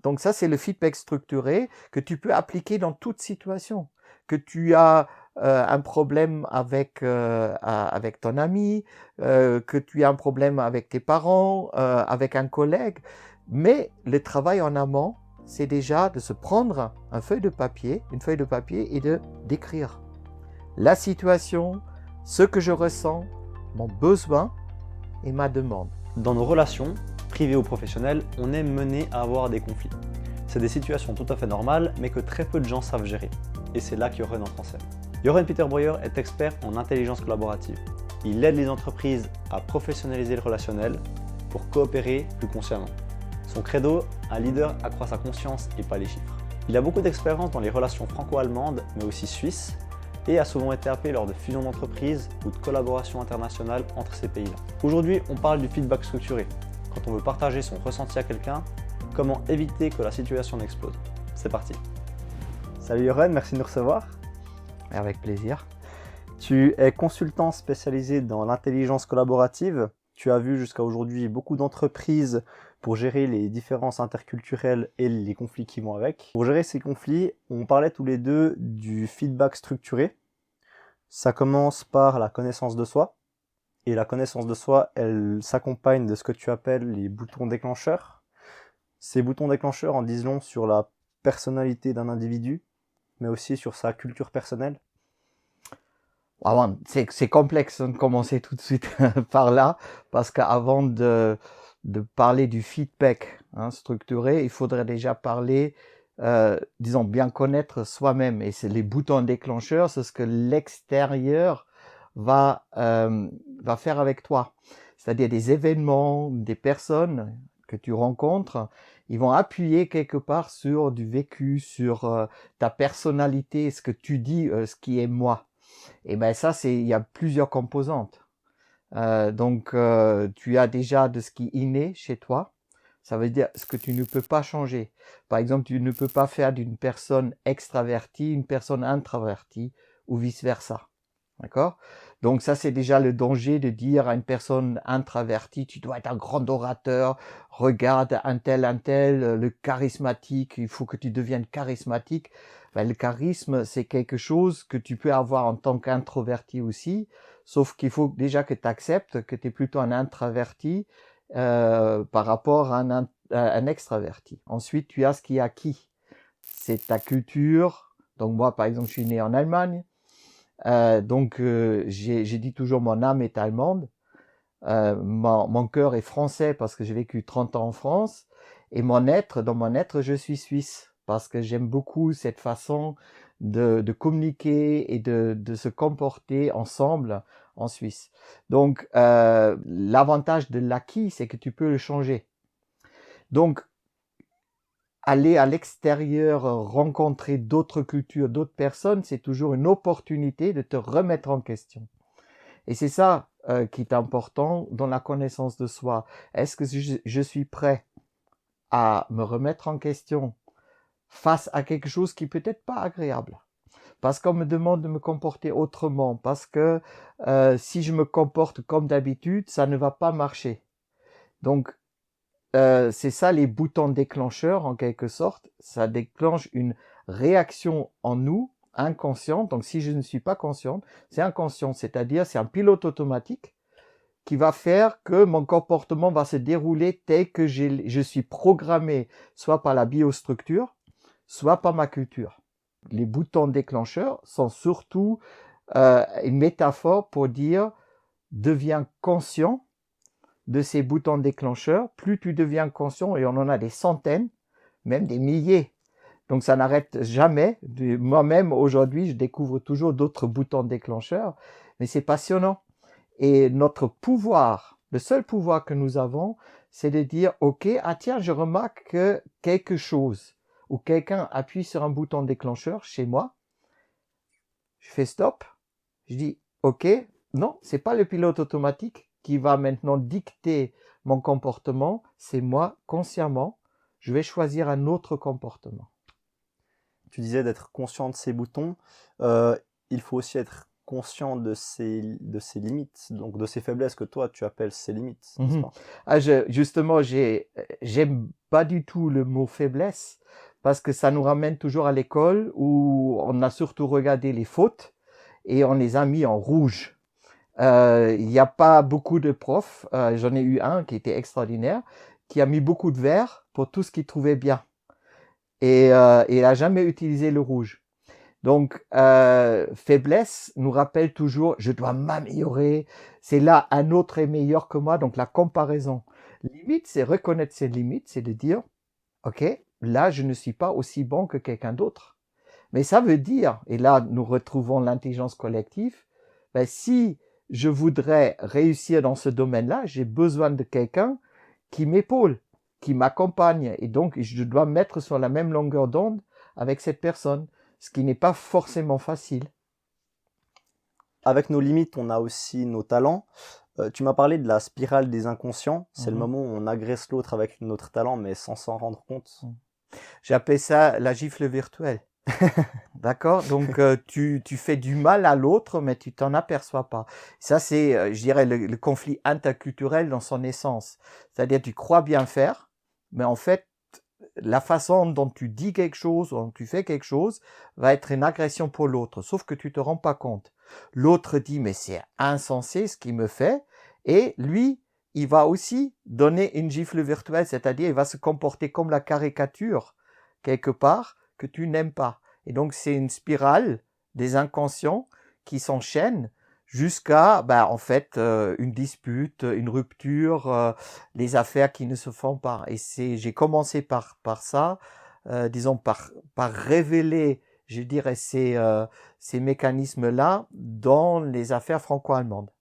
Donc ça, c'est le feedback structuré que tu peux appliquer dans toute situation. Que tu as un problème avec ton ami, que tu as un problème avec tes parents, avec un collègue. Mais le travail en amont, c'est déjà de se prendre une feuille de papier et de d'écrire la situation, ce que je ressens, mon besoin et ma demande. Dans nos relations, privées ou professionnelles, on est mené à avoir des conflits. C'est des situations tout à fait normales, mais que très peu de gens savent gérer. Et c'est là qu'Joren entre en scène. Joren Peter Breuer est expert en intelligence collaborative. Il aide les entreprises à professionnaliser le relationnel pour coopérer plus consciemment. Son credo, un leader accroît sa conscience et pas les chiffres. Il a beaucoup d'expérience dans les relations franco-allemandes, mais aussi suisses, et a souvent été appelé lors de fusions d'entreprises ou de collaborations internationales entre ces pays-là. Aujourd'hui, on parle du feedback structuré. Quand on veut partager son ressenti à quelqu'un, comment éviter que la situation n'explose. C'est parti. Salut Joren, merci de nous recevoir. Avec plaisir. Tu es consultant spécialisé dans l'intelligence collaborative. Tu as vu jusqu'à aujourd'hui beaucoup d'entreprises pour gérer les différences interculturelles et les conflits qui vont avec. Pour gérer ces conflits, on parlait tous les deux du feedback structuré. Ça commence par la connaissance de soi. Et la connaissance de soi, elle s'accompagne de ce que tu appelles les boutons déclencheurs. Ces boutons déclencheurs en disent long sur la personnalité d'un individu, mais aussi sur sa culture personnelle. C'est complexe de commencer tout de suite par là, parce qu'avant de parler du feedback structuré, il faudrait déjà parler, disons, bien connaître soi-même. Et c'est les boutons déclencheurs, c'est ce que l'extérieur va faire avec toi. C'est-à-dire des événements, des personnes que tu rencontres, ils vont appuyer quelque part sur du vécu, sur ta personnalité, ce que tu dis, ce qui est moi. Et ben ça, il y a plusieurs composantes. Donc, tu as déjà de ce qui est inné chez toi. Ça veut dire ce que tu ne peux pas changer. Par exemple, tu ne peux pas faire d'une personne extravertie une personne introvertie ou vice-versa. D'accord? Donc ça, c'est déjà le danger de dire à une personne introvertie, tu dois être un grand orateur, regarde un tel, le charismatique, il faut que tu deviennes charismatique. Ben, le charisme, c'est quelque chose que tu peux avoir en tant qu'introverti aussi, sauf qu'il faut déjà que tu acceptes que tu es plutôt un introverti par rapport à un extraverti. Ensuite, tu as ce qui est acquis. C'est ta culture. Donc moi, par exemple, je suis né en Allemagne. Donc j'ai dit toujours mon âme est allemande. Mon cœur est français parce que j'ai vécu 30 ans en France. Et dans mon être, je suis suisse parce que j'aime beaucoup cette façon de communiquer et de se comporter ensemble en Suisse. Donc, l'avantage de l'acquis, c'est que tu peux le changer. Donc, aller à l'extérieur, rencontrer d'autres cultures, d'autres personnes, c'est toujours une opportunité de te remettre en question. Et c'est ça qui est important dans la connaissance de soi. Est-ce que je suis prêt à me remettre en question face à quelque chose qui peut être pas agréable? Parce qu'on me demande de me comporter autrement, parce que si je me comporte comme d'habitude, ça ne va pas marcher. Donc, c'est ça les boutons déclencheurs en quelque sorte. Ça déclenche une réaction en nous, inconsciente. Donc, si je ne suis pas consciente, c'est inconscient, c'est-à-dire c'est un pilote automatique qui va faire que mon comportement va se dérouler tel que je suis programmé, soit par la biostructure, soit par ma culture. Les boutons déclencheurs sont surtout une métaphore pour dire deviens conscient de ces boutons déclencheurs. Plus tu deviens conscient, et on en a des centaines, même des milliers. Donc ça n'arrête jamais. Moi-même, aujourd'hui, je découvre toujours d'autres boutons déclencheurs, mais c'est passionnant. Et notre pouvoir, le seul pouvoir que nous avons, c'est de dire, OK, ah tiens, je remarque que quelque chose, ou quelqu'un appuie sur un bouton déclencheur chez moi, je fais stop, je dis, OK, non, c'est pas le pilote automatique qui va maintenant dicter mon comportement, c'est moi, consciemment, je vais choisir un autre comportement. Tu disais d'être conscient de ces boutons. Il faut aussi être conscient de ses limites, donc de ses faiblesses que toi tu appelles ses limites, n'est-ce Mhm. pas? Justement, j'aime pas du tout le mot faiblesse parce que ça nous ramène toujours à l'école où on a surtout regardé les fautes et on les a mis en rouge. Il n'y a pas beaucoup de profs, j'en ai eu un qui était extraordinaire, qui a mis beaucoup de vert pour tout ce qu'il trouvait bien et il n'a jamais utilisé le rouge. Donc, faiblesse nous rappelle toujours, je dois m'améliorer, c'est là un autre est meilleur que moi, donc la comparaison. Limite, c'est reconnaître ses limites, c'est de dire, ok, là, je ne suis pas aussi bon que quelqu'un d'autre. Mais ça veut dire, et là, nous retrouvons l'intelligence collective, ben, si je voudrais réussir dans ce domaine-là, j'ai besoin de quelqu'un qui m'épaule, qui m'accompagne, et donc je dois me mettre sur la même longueur d'onde avec cette personne, ce qui n'est pas forcément facile. Avec nos limites, on a aussi nos talents. Tu m'as parlé de la spirale des inconscients. C'est le moment où on agresse l'autre avec notre talent, mais sans s'en rendre compte. J'appelle ça la gifle virtuelle. D'accord? Donc, tu fais du mal à l'autre, mais tu t'en aperçois pas. Ça, c'est, je dirais, le conflit interculturel dans son essence. C'est-à-dire, tu crois bien faire, mais en fait, la façon dont tu dis quelque chose, dont tu fais quelque chose, va être une agression pour l'autre, sauf que tu te rends pas compte. L'autre dit, mais c'est insensé ce qu'il me fait, et lui, il va aussi donner une gifle virtuelle, c'est-à-dire il va se comporter comme la caricature, quelque part, que tu n'aimes pas. Et donc, c'est une spirale des inconscients qui s'enchaînent jusqu'à, en fait, une dispute, une rupture, les affaires qui ne se font pas. Et j'ai commencé par ça, disons, par révéler, je dirais, ces mécanismes-là dans les affaires franco-allemandes.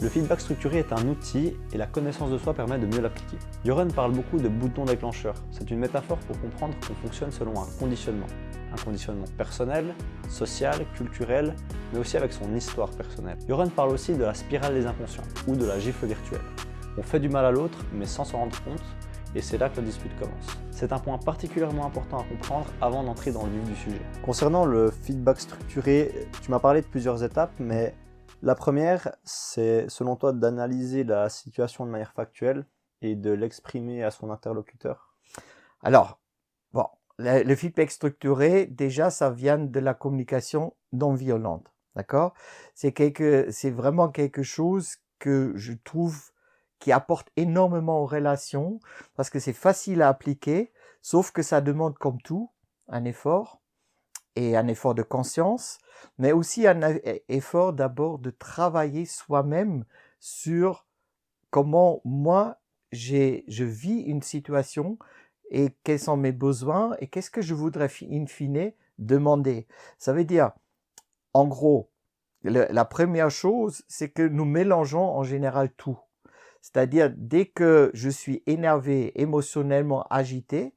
Le feedback structuré est un outil et la connaissance de soi permet de mieux l'appliquer. Joren parle beaucoup de boutons déclencheurs. C'est une métaphore pour comprendre qu'on fonctionne selon un conditionnement. Un conditionnement personnel, social, culturel, mais aussi avec son histoire personnelle. Joren parle aussi de la spirale des inconscients, ou de la gifle virtuelle. On fait du mal à l'autre, mais sans s'en rendre compte, et c'est là que la dispute commence. C'est un point particulièrement important à comprendre avant d'entrer dans le vif du sujet. Concernant le feedback structuré, tu m'as parlé de plusieurs étapes, mais la première, c'est selon toi d'analyser la situation de manière factuelle et de l'exprimer à son interlocuteur. Alors, bon, le feedback structuré, déjà, ça vient de la communication non violente, d'accord? C'est vraiment quelque chose que je trouve qui apporte énormément aux relations parce que c'est facile à appliquer, sauf que ça demande, comme tout, un effort et un effort de conscience, mais aussi un effort d'abord de travailler soi-même sur comment moi je vis une situation et quels sont mes besoins et qu'est-ce que je voudrais in fine demander. Ça veut dire, en gros, la première chose, c'est que nous mélangeons en général tout. C'est-à-dire, dès que je suis énervé, émotionnellement agité,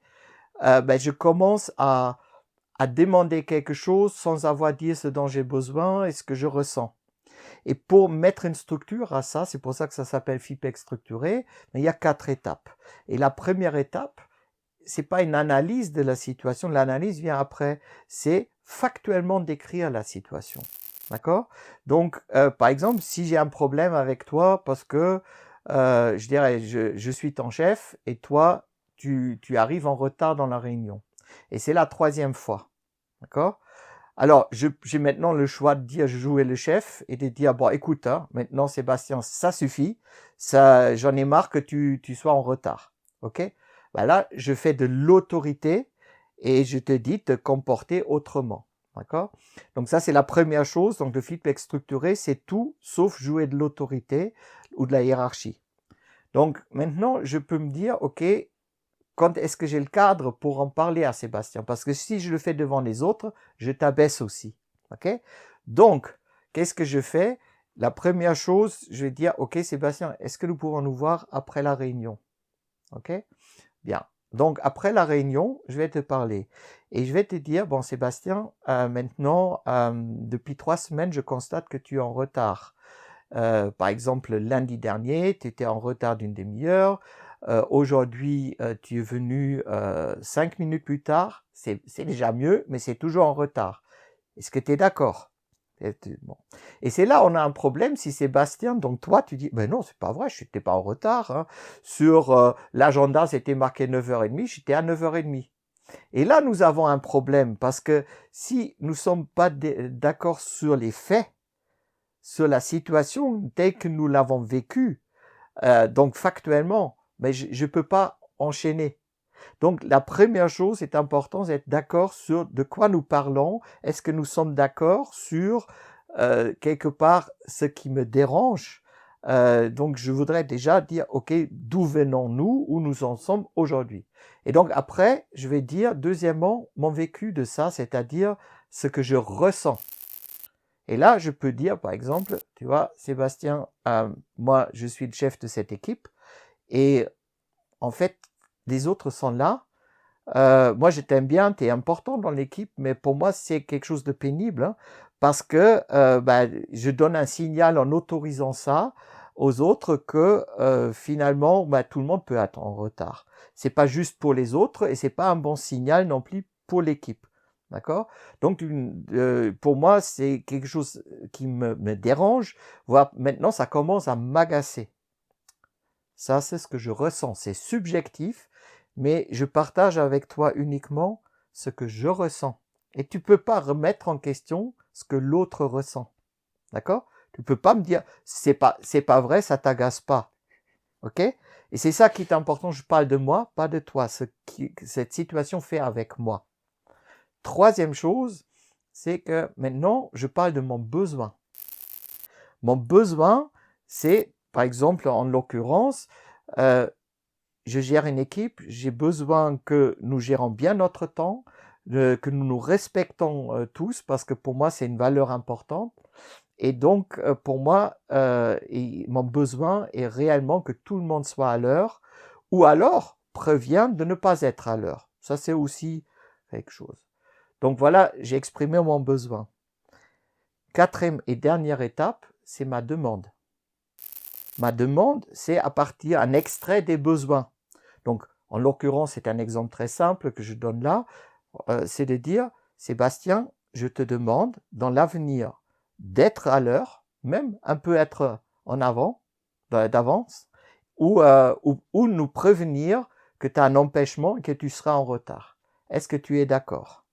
je commence à demander quelque chose sans avoir dit ce dont j'ai besoin et ce que je ressens. Et pour mettre une structure à ça, c'est pour ça que ça s'appelle feedback structuré, mais il y a 4 étapes. Et la première étape, c'est pas une analyse de la situation, l'analyse vient après, c'est factuellement décrire la situation. D'accord? Donc, par exemple, si j'ai un problème avec toi parce que, je dirais, je suis ton chef et toi, tu arrives en retard dans la réunion. Et c'est la 3e fois. D'accord? Alors, j'ai maintenant le choix de dire je jouais le chef et de dire bon, écoute, hein, maintenant Sébastien, ça suffit, ça, j'en ai marre que tu sois en retard. Ok? Là, je fais de l'autorité et je te dis de te comporter autrement. D'accord? Donc ça, c'est la première chose. Donc le feedback structuré, c'est tout sauf jouer de l'autorité ou de la hiérarchie. Donc maintenant, je peux me dire, ok, quand est-ce que j'ai le cadre pour en parler à Sébastien? Parce que si je le fais devant les autres, je t'abaisse aussi. Ok? Donc, qu'est-ce que je fais? La première chose, je vais dire, ok Sébastien, est-ce que nous pouvons nous voir après la réunion? Ok? Bien. Donc, après la réunion, je vais te parler. Et je vais te dire, bon Sébastien, maintenant, depuis 3 semaines, je constate que tu es en retard. Par exemple, lundi dernier, tu étais en retard d'une demi-heure. Aujourd'hui, tu es venu 5 minutes plus tard. C'est déjà mieux, mais c'est toujours en retard. Est-ce que tu es d'accord? Bon. Et c'est là on a un problème si Sébastien, donc toi tu dis, ben non, c'est pas vrai, je n'étais pas en retard. Hein. Sur l'agenda, c'était marqué 9h30, j'étais à 9h30. Et là, nous avons un problème parce que si nous ne sommes pas d'accord sur les faits, sur la situation telle que nous l'avons vécue, donc factuellement, mais je ne peux pas enchaîner. Donc la première chose est importante, c'est d'être d'accord sur de quoi nous parlons. Est-ce que nous sommes d'accord sur quelque part ce qui me dérange? Donc je voudrais déjà dire, ok, d'où venons-nous, où nous en sommes aujourd'hui? Et donc après, je vais dire deuxièmement mon vécu de ça, c'est-à-dire ce que je ressens. Et là, je peux dire, par exemple, tu vois, Sébastien, moi, je suis le chef de cette équipe et en fait, les autres sont là. Moi, je t'aime bien, tu es important dans l'équipe, mais pour moi, c'est quelque chose de pénible hein, parce que je donne un signal en autorisant ça aux autres que finalement, tout le monde peut être en retard. C'est pas juste pour les autres et c'est pas un bon signal non plus pour l'équipe. D'accord? Donc, pour moi, c'est quelque chose qui me dérange, voire maintenant, ça commence à m'agacer. Ça, c'est ce que je ressens. C'est subjectif, mais je partage avec toi uniquement ce que je ressens. Et tu peux pas remettre en question ce que l'autre ressent. D'accord? Tu peux pas me dire, c'est pas vrai, ça t'agace pas. Ok? Et c'est ça qui est important. Je parle de moi, pas de toi. Ce qui cette situation fait avec moi. Troisième chose, c'est que maintenant, je parle de mon besoin. Mon besoin, c'est, par exemple, en l'occurrence, je gère une équipe, j'ai besoin que nous gérons bien notre temps, que nous nous respectons tous, parce que pour moi, c'est une valeur importante. Et donc, pour moi, mon besoin est réellement que tout le monde soit à l'heure, ou alors prévient de ne pas être à l'heure. Ça, c'est aussi quelque chose. Donc voilà, j'ai exprimé mon besoin. Quatrième et dernière étape, c'est ma demande. Ma demande, c'est à partir d'un extrait des besoins. Donc, en l'occurrence, c'est un exemple très simple que je donne là, c'est de dire, Sébastien, je te demande dans l'avenir d'être à l'heure, même un peu être en avant, d'avance, ou nous prévenir que tu as un empêchement et que tu seras en retard. Est-ce que tu es d'accord?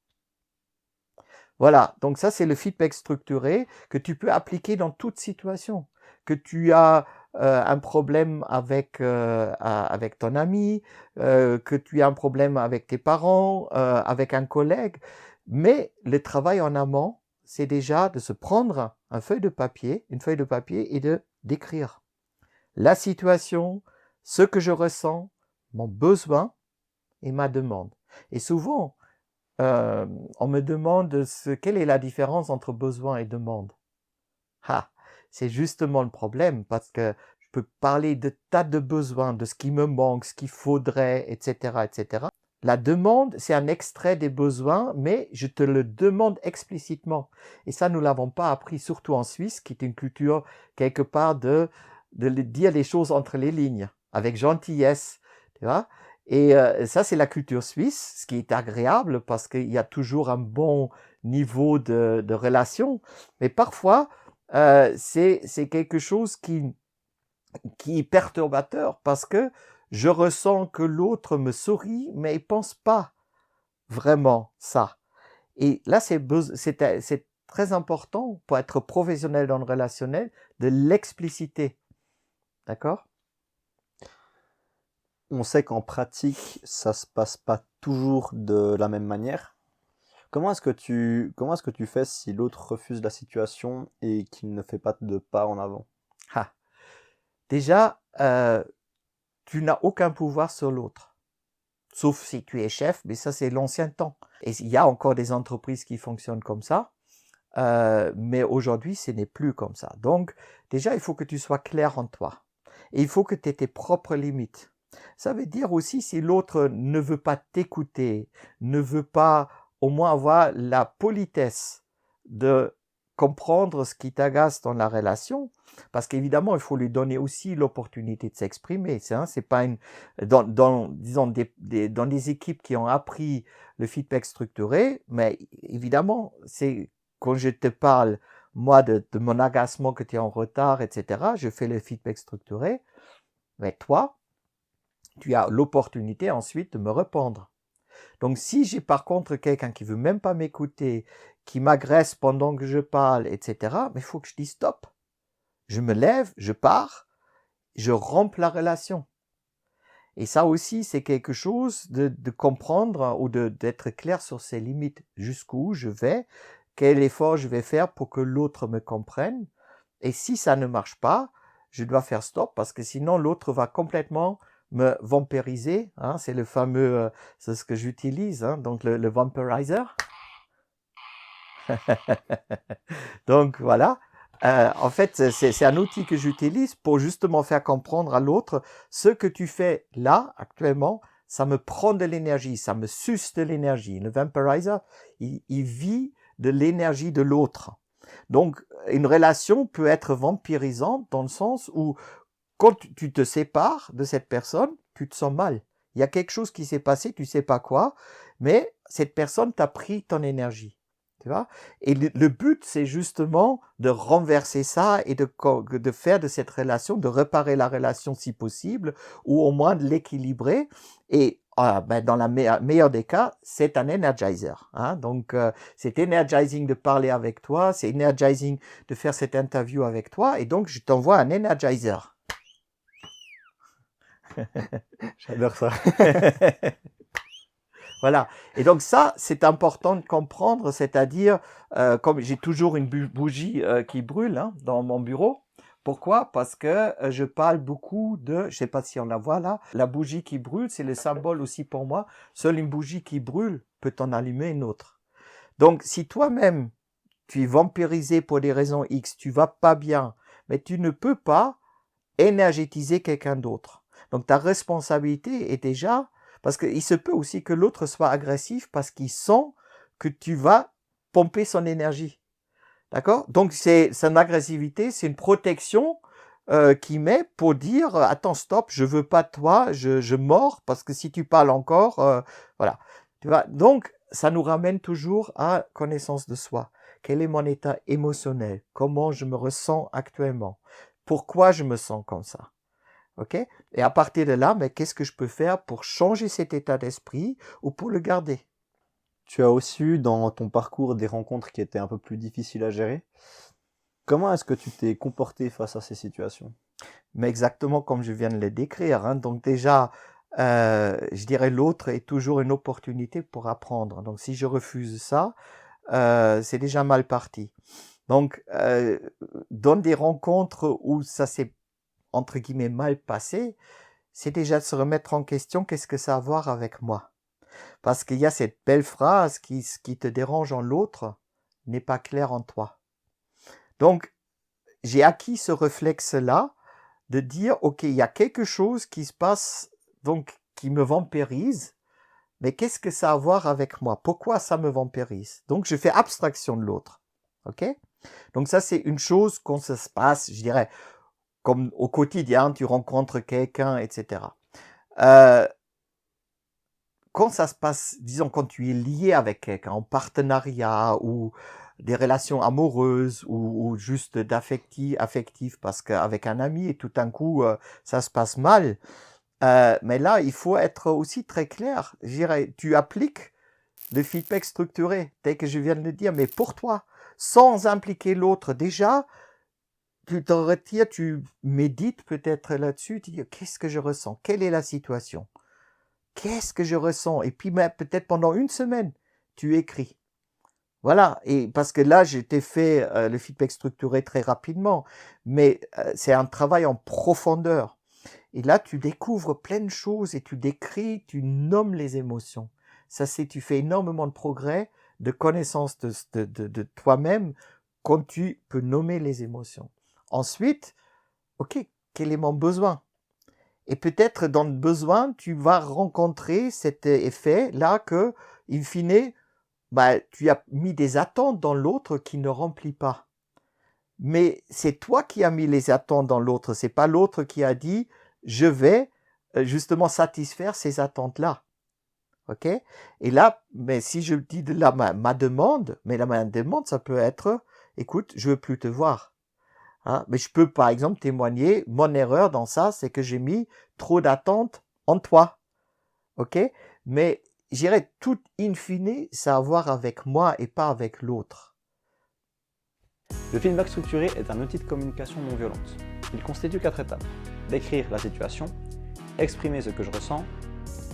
Voilà, donc ça c'est le feedback structuré que tu peux appliquer dans toute situation. Que tu as un problème avec ton ami, que tu as un problème avec tes parents, avec un collègue. Mais le travail en amont, c'est déjà de se prendre une feuille de papier et de d'écrire la situation, ce que je ressens, mon besoin et ma demande. Et souvent, on me demande quelle est la différence entre besoin et demande. Ah, c'est justement le problème parce que je peux parler de tas de besoins, de ce qui me manque, ce qu'il faudrait, etc., etc. La demande, c'est un extrait des besoins, mais je te le demande explicitement. Et ça, nous l'avons pas appris, surtout en Suisse, qui est une culture quelque part de dire les choses entre les lignes, avec gentillesse, tu vois. Et ça, c'est la culture suisse, ce qui est agréable parce qu'il y a toujours un bon niveau de relation. Mais parfois, c'est quelque chose qui est perturbateur parce que je ressens que l'autre me sourit, mais il pense pas vraiment ça. Et là, c'est très important pour être professionnel dans le relationnel de l'expliciter. D'accord? On sait qu'en pratique, ça se passe pas toujours de la même manière. Comment est-ce que tu fais si l'autre refuse la situation et qu'il ne fait pas de pas en avant? Ah. Déjà, tu n'as aucun pouvoir sur l'autre. Sauf si tu es chef, mais ça c'est l'ancien temps. Et il y a encore des entreprises qui fonctionnent comme ça, mais aujourd'hui ce n'est plus comme ça. Donc déjà il faut que tu sois clair en toi. Et il faut que tu aies tes propres limites. Ça veut dire aussi si l'autre ne veut pas t'écouter, ne veut pas au moins avoir la politesse de comprendre ce qui t'agace dans la relation, parce qu'évidemment, il faut lui donner aussi l'opportunité de s'exprimer. C'est pas une disons dans des équipes qui ont appris le feedback structuré, mais évidemment, c'est quand je te parle moi, de mon agacement que tu es en retard, etc. Je fais le feedback structuré. Mais toi, tu as l'opportunité ensuite de me répondre. Donc, si j'ai par contre quelqu'un qui veut même pas m'écouter, qui m'agresse pendant que je parle, etc., mais il faut que je dise stop. Je me lève, je pars, je romps la relation. Et ça aussi, c'est quelque chose de comprendre ou d'être clair sur ses limites. Jusqu'où je vais, quel effort je vais faire pour que l'autre me comprenne. Et si ça ne marche pas, je dois faire stop parce que sinon l'autre va complètement me vampiriser. Hein, c'est le fameux, c'est ce que j'utilise, hein, donc le vampirizer. Donc voilà. En fait, c'est un outil que j'utilise pour justement faire comprendre à l'autre ce que tu fais là, actuellement, ça me prend de l'énergie, ça me suce de l'énergie. Le vampirizer, il vit de l'énergie de l'autre. Donc, une relation peut être vampirisante dans le sens où quand tu te sépares de cette personne, tu te sens mal. Il y a quelque chose qui s'est passé, tu sais pas quoi, mais cette personne t'a pris ton énergie. Tu vois? Et le but, c'est justement de renverser ça et de faire de cette relation, de réparer la relation si possible, ou au moins de l'équilibrer. Et dans la meilleur des cas, c'est un energizer. Hein? Donc, c'est energizing de parler avec toi, c'est energizing de faire cette interview avec toi, et donc je t'envoie un energizer. J'adore ça. Voilà. Et donc ça, c'est important de comprendre, c'est-à-dire, comme j'ai toujours une bougie qui brûle hein, dans mon bureau. Pourquoi? Parce que je parle beaucoup de, je sais pas si on la voit là, la bougie qui brûle, c'est le symbole aussi pour moi. Seule une bougie qui brûle peut en allumer une autre. Donc, si toi-même, tu es vampirisé pour des raisons X, tu vas pas bien, mais tu ne peux pas énergétiser quelqu'un d'autre. Donc, ta responsabilité est déjà, parce qu'il se peut aussi que l'autre soit agressif parce qu'il sent que tu vas pomper son énergie. D'accord? Donc, son agressivité, c'est une protection qu'il met pour dire attends, stop, je veux pas de toi, je mords parce que si tu parles encore, voilà. Tu vois? Donc, ça nous ramène toujours à connaissance de soi. Quel est mon état émotionnel? Comment je me ressens actuellement? Pourquoi je me sens comme ça? OK? Et à partir de là, mais qu'est-ce que je peux faire pour changer cet état d'esprit ou pour le garder? Tu as aussi eu dans ton parcours des rencontres qui étaient un peu plus difficiles à gérer. Comment est-ce que tu t'es comporté face à ces situations? Mais exactement comme je viens de le décrire. Hein. Donc déjà, je dirais l'autre est toujours une opportunité pour apprendre. Donc si je refuse ça, c'est déjà mal parti. Donc dans des rencontres où ça s'est entre guillemets mal passé, c'est déjà de se remettre en question qu'est-ce que ça a à voir avec moi. Parce qu'il y a cette belle phrase ce qui te dérange en l'autre n'est pas clair en toi. Donc, j'ai acquis ce réflexe-là de dire, OK, il y a quelque chose qui se passe, donc qui me vampirise, mais qu'est-ce que ça a à voir avec moi? Pourquoi ça me vampirise? Donc, je fais abstraction de l'autre. OK? Donc, ça, c'est une chose qu'on se passe, je dirais, comme au quotidien, tu rencontres quelqu'un, etc. Quand ça se passe, disons, quand tu es lié avec quelqu'un, en partenariat ou des relations amoureuses ou juste affectif parce qu'avec un ami et tout d'un coup, ça se passe mal. Mais là, il faut être aussi très clair. Je dirais, tu appliques le feedback structuré, tel que je viens de le dire, mais pour toi, sans impliquer l'autre. Déjà, tu te retires, tu médites peut-être là-dessus, tu dis, qu'est-ce que je ressens? Quelle est la situation? Qu'est-ce que je ressens? Et puis peut-être pendant une semaine, tu écris. Voilà, et parce que là, j'ai fait le feedback structuré très rapidement, mais c'est un travail en profondeur. Et là, tu découvres plein de choses et tu décris, tu nommes les émotions. Ça, c'est, tu fais énormément de progrès, de connaissance de toi-même quand tu peux nommer les émotions. Ensuite, OK, quel est mon besoin? Et peut-être dans le besoin, tu vas rencontrer cet effet-là que, in fine, tu as mis des attentes dans l'autre qui ne remplit pas. Mais c'est toi qui as mis les attentes dans l'autre. C'est pas l'autre qui a dit, je vais justement satisfaire ces attentes-là. OK? Et là, mais si je dis de là ma demande, mais ma demande, ça peut être, écoute, je veux plus te voir. Hein, mais je peux par exemple témoigner, mon erreur dans ça, c'est que j'ai mis trop d'attentes en toi. Ok? Mais j'irais tout in fine, c'est à voir avec moi et pas avec l'autre. Le feedback structuré est un outil de communication non violente. Il constitue 4 étapes. Décrire la situation, exprimer ce que je ressens,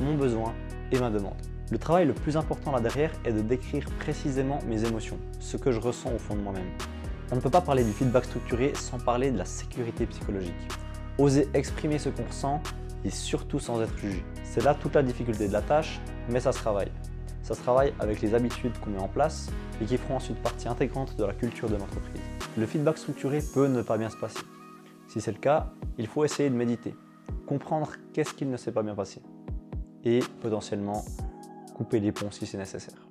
mon besoin et ma demande. Le travail le plus important là derrière est de décrire précisément mes émotions, ce que je ressens au fond de moi-même. On ne peut pas parler du feedback structuré sans parler de la sécurité psychologique. Oser exprimer ce qu'on ressent et surtout sans être jugé. C'est là toute la difficulté de la tâche, mais ça se travaille. Ça se travaille avec les habitudes qu'on met en place et qui feront ensuite partie intégrante de la culture de l'entreprise. Le feedback structuré peut ne pas bien se passer. Si c'est le cas, il faut essayer de méditer, comprendre qu'est-ce qu'il ne s'est pas bien passé et potentiellement couper les ponts si c'est nécessaire.